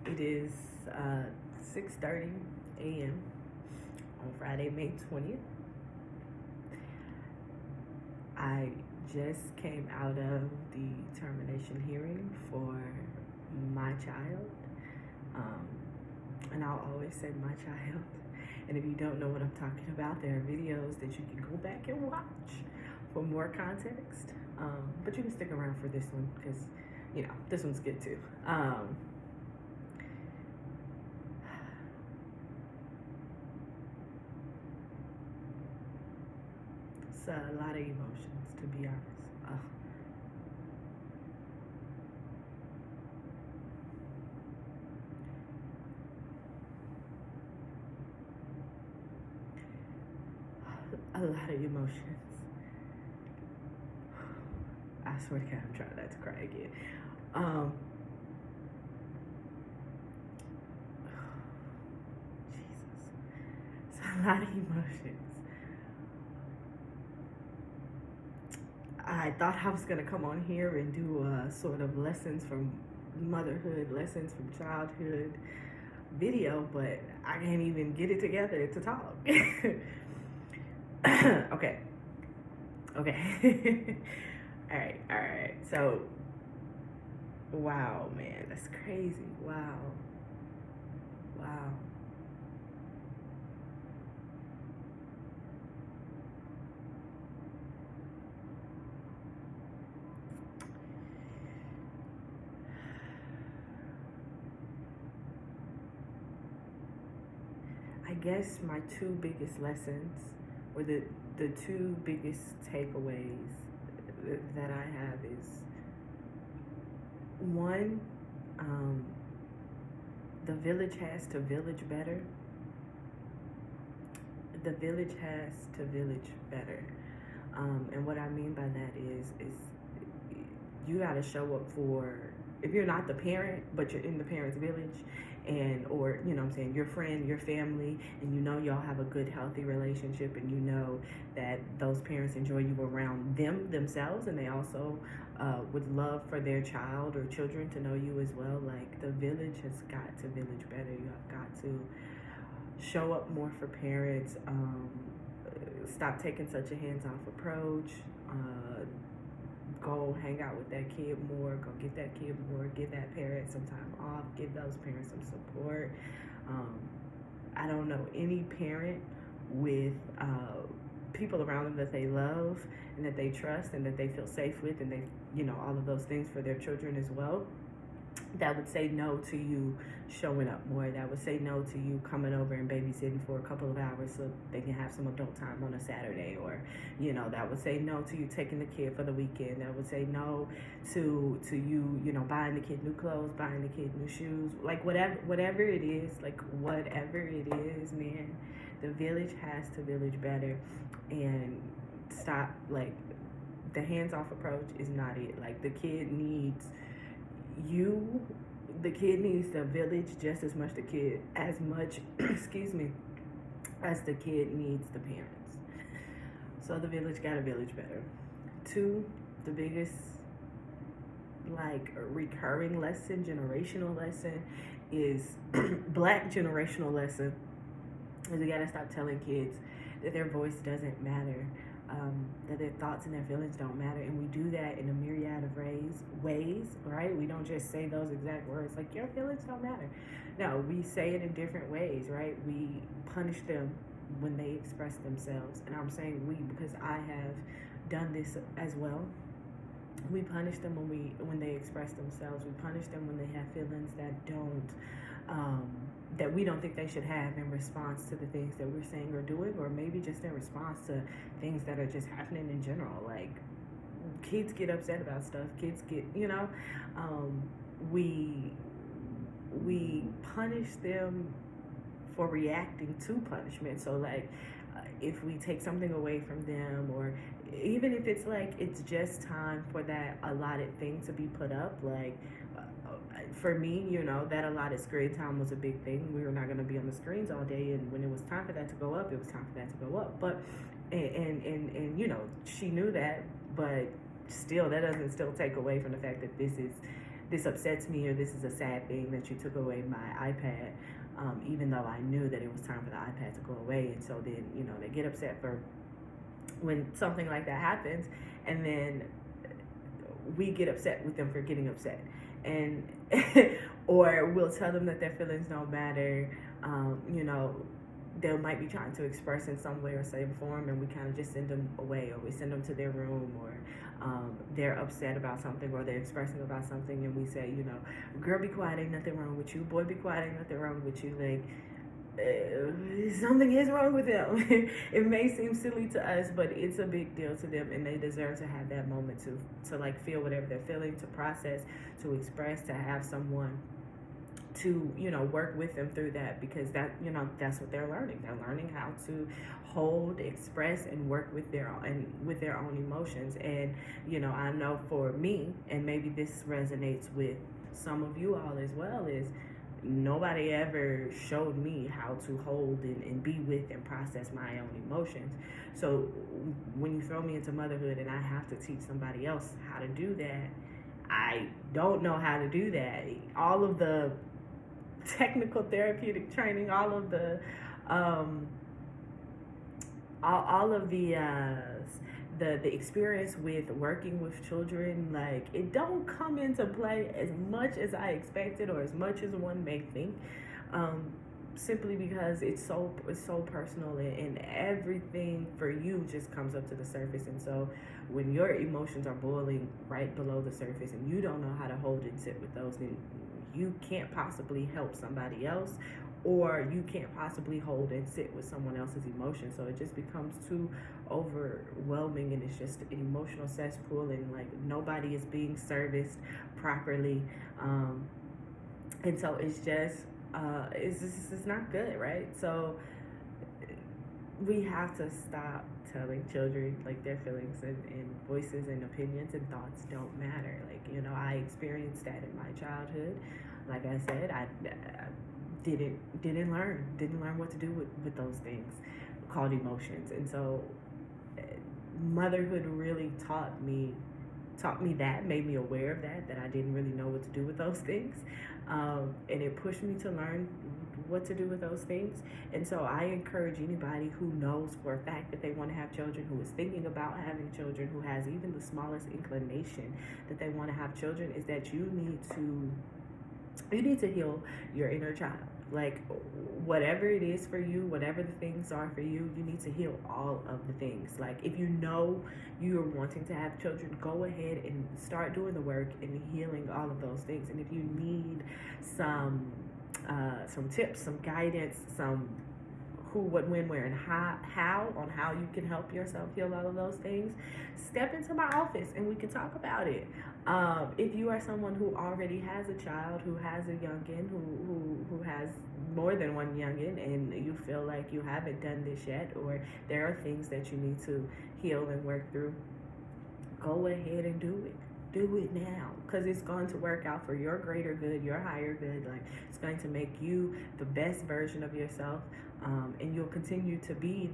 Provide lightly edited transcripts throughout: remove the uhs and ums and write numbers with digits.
It is 6:30 a.m. on Friday, May 20th. I just came out of the termination hearing for my child. And I'll always say my child. And if you don't know what I'm talking about, there are videos that you can go back and watch for more context. But you can stick around for this one because, this one's good too. It's a lot of emotions, to be honest. A lot of emotions. I swear to God, I'm trying not to cry again. Jesus. It's a lot of emotions. I thought I was going to come on here and do sort of lessons from motherhood, lessons from childhood video, but I can't even get it together to talk. Okay. All right. So, wow, man, that's crazy. Wow. I guess my two biggest lessons, or the two biggest takeaways that I have is one, the village has to village better. The village has to village better. And what I mean by that is you got to show up for, if you're not the parent, but you're in the parent's village, and or your friend, your family, and y'all have a good healthy relationship, and that those parents enjoy you around themselves, and they also would love for their child or children to know you as well. Like, the village has got to village better. You have got to show up more for parents. Stop taking such a hands-off approach. Go hang out with that kid more, go get that kid more, give that parent some time off, give those parents some support. I don't know any parent with people around them that they love and that they trust and that they feel safe with, and they, all of those things for their children as well, that would say no to you showing up more, that would say no to you coming over and babysitting for a couple of hours so they can have some adult time on a Saturday, or that would say no to you taking the kid for the weekend, that would say no to you buying the kid new clothes, buying the kid new shoes, like whatever it is, man. The village has to village better, and stop, like, the hands-off approach is not it. Like, the kid needs the village just as much excuse me, as the kid needs the parents. So the village got a village better. Two, the biggest, like, recurring lesson, generational lesson, is Black generational lesson, is we gotta stop telling kids that their voice doesn't matter, that their thoughts and their feelings don't matter. And we do that in a myriad of ways, right? We don't just say those exact words, like, your feelings don't matter. No, we say it in different ways, right? We punish them when they express themselves. And I'm saying we because I have done this as well. We punish them when they express themselves. We punish them when they have feelings that we don't think they should have in response to the things that we're saying or doing, or maybe just in response to things that are just happening in general. Like, kids get upset about stuff. Kids get, we punish them for reacting to punishment. So, like, if we take something away from them, or even if it's like it's just time for that allotted thing to be put up, like, for me, that allotted screen time was a big thing. We were not going to be on the screens all day, and when it was time for that to go up, it was time for that to go up. But and she knew that, but still, that doesn't still take away from the fact that this upsets me, or this is a sad thing that you took away my iPad, even though I knew that it was time for the iPad to go away. And so then, they get upset for when something like that happens, and then we get upset with them for getting upset, and or we'll tell them that their feelings don't matter. They might be trying to express in some way or shape or form, and we kind of just send them away, or we send them to their room, or they're upset about something, or they're expressing about something, and we say, girl, be quiet, ain't nothing wrong with you. Boy, be quiet, ain't nothing wrong with you. Like, something is wrong with them. It may seem silly to us, but it's a big deal to them, and they deserve to have that moment to like feel whatever they're feeling, to process, to express, to have someone to work with them through that, because that's what they're learning. They're learning how to hold, express, and work with their own emotions. And I know for me, and maybe this resonates with some of you all as well, is nobody ever showed me how to hold and be with and process my own emotions. So when you throw me into motherhood and I have to teach somebody else how to do that, I don't know how to do that. All of the technical therapeutic training, all of the the experience with working with children, like, it don't come into play as much as I expected, or as much as one may think, simply because it's so personal, and everything for you just comes up to the surface. And so when your emotions are boiling right below the surface and you don't know how to hold and sit with those, then you can't possibly help somebody else, or you can't possibly hold and sit with someone else's emotions. So it just becomes too overwhelming, and it's just an emotional cesspool, and like nobody is being serviced properly, and so it's just it's not good, right? So we have to stop telling children like their feelings and voices and opinions and thoughts don't matter. Like, I experienced that in my childhood. Like I said, I didn't learn what to do with those things called emotions. And so motherhood really taught me that, made me aware of that I didn't really know what to do with those things, and it pushed me to learn what to do with those things. And so I encourage anybody who knows for a fact that they want to have children, who is thinking about having children, who has even the smallest inclination that they want to have children, is that you need to heal your inner child. Like, whatever it is for you, whatever the things are for you, you need to heal all of the things. Like, if you know you're wanting to have children, go ahead and start doing the work and healing all of those things. And if you need some tips, some guidance, some who, what, when, where, and how on how you can help yourself heal all of those things, step into my office and we can talk about it. If you are someone who already has a child, who has a youngin, who has more than one youngin, and you feel like you haven't done this yet, or there are things that you need to heal and work through, go ahead and do it. Do it now, because it's going to work out for your greater good, your higher good. Like, it's going to make you the best version of yourself, and you'll continue to be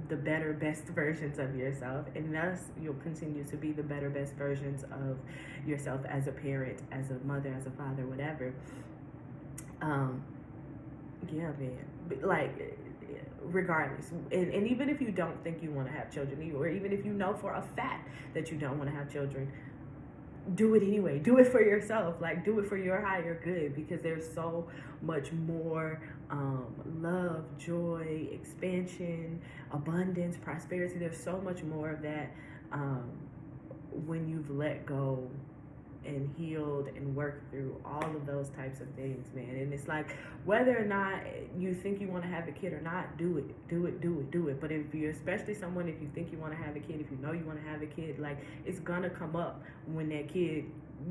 the better, best versions of yourself, and thus you'll continue to be the better, best versions of yourself as a parent, as a mother, as a father, whatever. Yeah, man. Like, regardless, and even if you don't think you want to have children, or even if you know for a fact that you don't want to have children, do it anyway. Do it for yourself. Like, do it for your higher good, because there's so much more love, joy, expansion, abundance, prosperity. There's so much more of that when you've let go and healed and worked through all of those types of things, man. And it's like, whether or not you think you want to have a kid or not, do it. But if you're, especially someone, if you think you want to have a kid, if you know you want to have a kid, like, it's gonna come up when that kid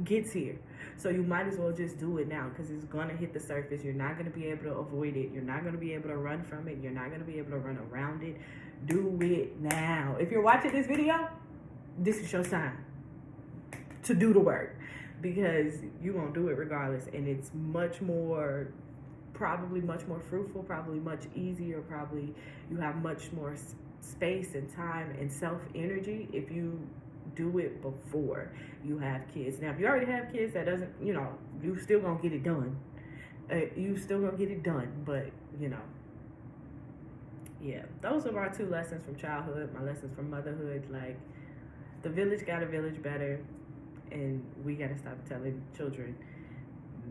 gets here. So you might as well just do it now, because it's gonna hit the surface. You're not gonna be able to avoid it. You're not gonna be able to run from it. You're not gonna be able to run around it. Do it now. If you're watching this video, this is your sign to do the work, because you're gonna do it regardless, and it's probably much more fruitful, probably much easier, probably you have much more space and time and self-energy if you do it before you have kids. Now, if you already have kids, that doesn't, you still gonna get it done. But, yeah, those are my 2 lessons from childhood, my lessons from motherhood. Like, the village got a village better, and we gotta stop telling children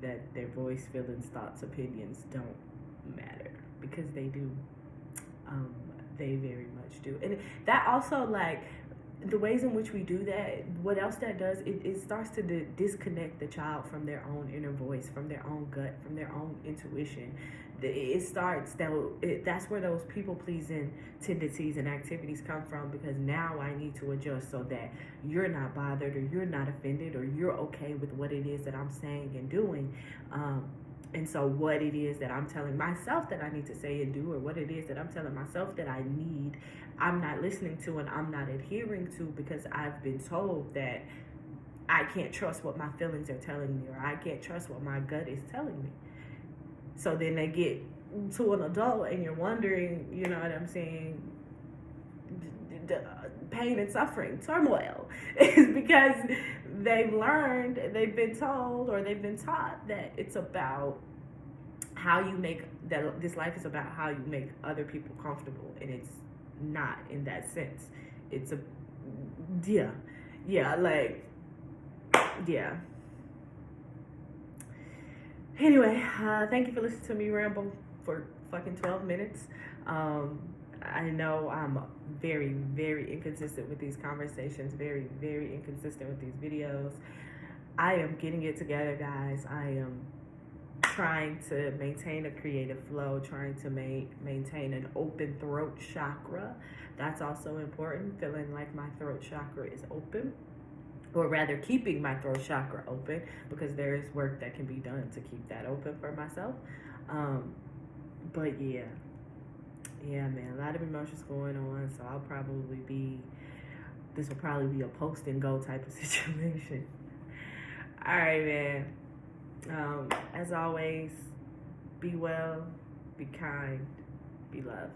that their voice, feelings, thoughts, opinions don't matter, because they do. They very much do. And that also, like, the ways in which we do that, what else that does, it starts to disconnect the child from their own inner voice, from their own gut, from their own intuition. That's where those people-pleasing tendencies and activities come from, because now I need to adjust so that you're not bothered, or you're not offended, or you're okay with what it is that I'm saying and doing. And so what it is that I'm telling myself that I need to say and do, or what it is that I'm telling myself that I need, I'm not listening to and I'm not adhering to, because I've been told that I can't trust what my feelings are telling me, or I can't trust what my gut is telling me. So then they get to an adult and you're wondering, you know what I'm saying, the pain and suffering, turmoil, is because they've been told, or they've been taught that it's about how you that this life is about how you make other people comfortable, and it's not in that sense. It's Anyway, thank you for listening to me ramble for fucking 12 minutes. I know I'm very, very inconsistent with these conversations, very, very inconsistent with these videos. I am getting it together, guys. I am trying to maintain a creative flow, trying to maintain an open throat chakra. That's also important, feeling like my throat chakra is open, or rather keeping my throat chakra open, because there is work that can be done to keep that open for myself. But yeah, man, a lot of emotions going on, so this will probably be a post and go type of situation. All right, man. As always, be well, be kind, be loved.